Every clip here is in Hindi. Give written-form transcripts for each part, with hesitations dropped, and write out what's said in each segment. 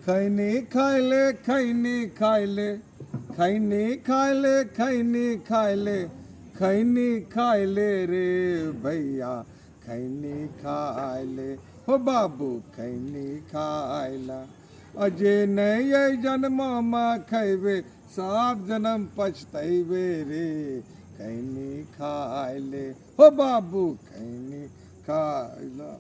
खैनी खाइले खैनी खाइले खैनी खाइले खैनी खाइले खैनी खाइले रे भैया खैनी खाइले हो बाबू खैनी खाइला अजे नए जन्म में खैबे सात जन्म पछतैबे रे खैनी खाइले हो बाबू खैनी खाइला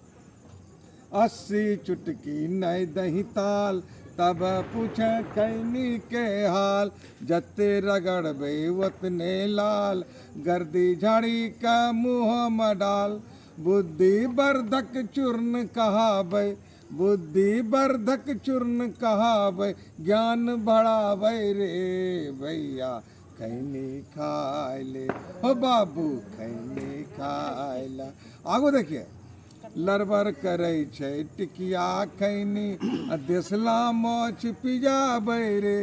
80 चुटकी नई दही ताल तब पूछे खैनी के हाल जते रगड़बे उतने लाल गर्दी झाड़ी का मुँह में डाल बुद्धि वर्धक चूर्ण कहावे बुद्धि वर्धक चूर्ण कहावे ज्ञान बढ़ावे रे भैया खैनी खाइले हो बाबू खैनी खाइला आगो देखिए लरबर करे छै टिकिया खैनी देसला माछ पिजाबै रे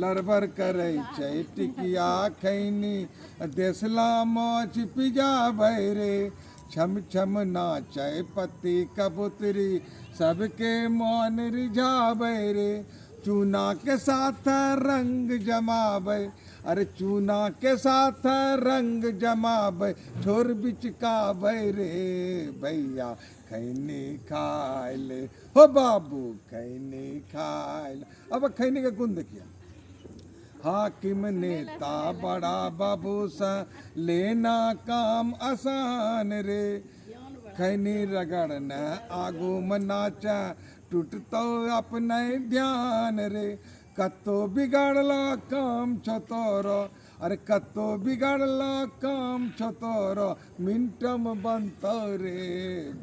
लरबर करे छै टिकिया खैनी देसला माछ पिजाबै रे छम छम नाचै पति कबूतरी सबके मन रिझाबै रे चूना के साथ रंग जमाबै अरे चूना के साथ रंग जमाबै ठोर बिचकाबै रे भैया खैनी खाइले हो बाबू खैनी खाइले अब खैनी का गुण देखिए हाकिम नेता बड़ा बाबू सा लेना काम आसान रे खैनी रगड़ना आगू में नाचा टूटतो अपने ध्यान रे कतो बिगाड़ला काम छो तोरो अरे कतो बिगाड़ला काम छो तोरो मिनटम बनतो रे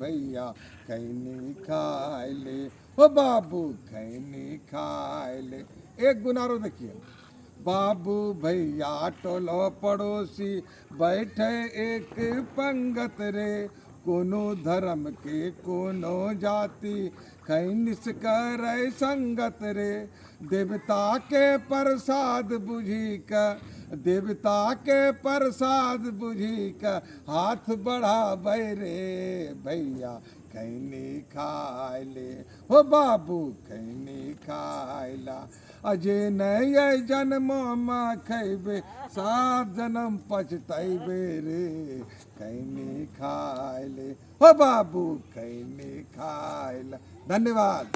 भैया खैनी खाइले हो बाबू खैनी खाइले एक गुनारो देखिए बाबू भैया टोलो पड़ोसी बैठे एक पंगत रे कोनो धर्म के कोनो जाति खैनिस करे संगत रे देवता के प्रसाद बुझी का देवता के प्रसाद बुझी का हाथ बढ़ाबै रे भैया खैनी खाइले हो बाबू खैनी खाइला अजे नए जन्म में खैबे सात जन्म पछतैबे रे खैनी खाइले हो बाबू खैनी खाइला धन्यवाद।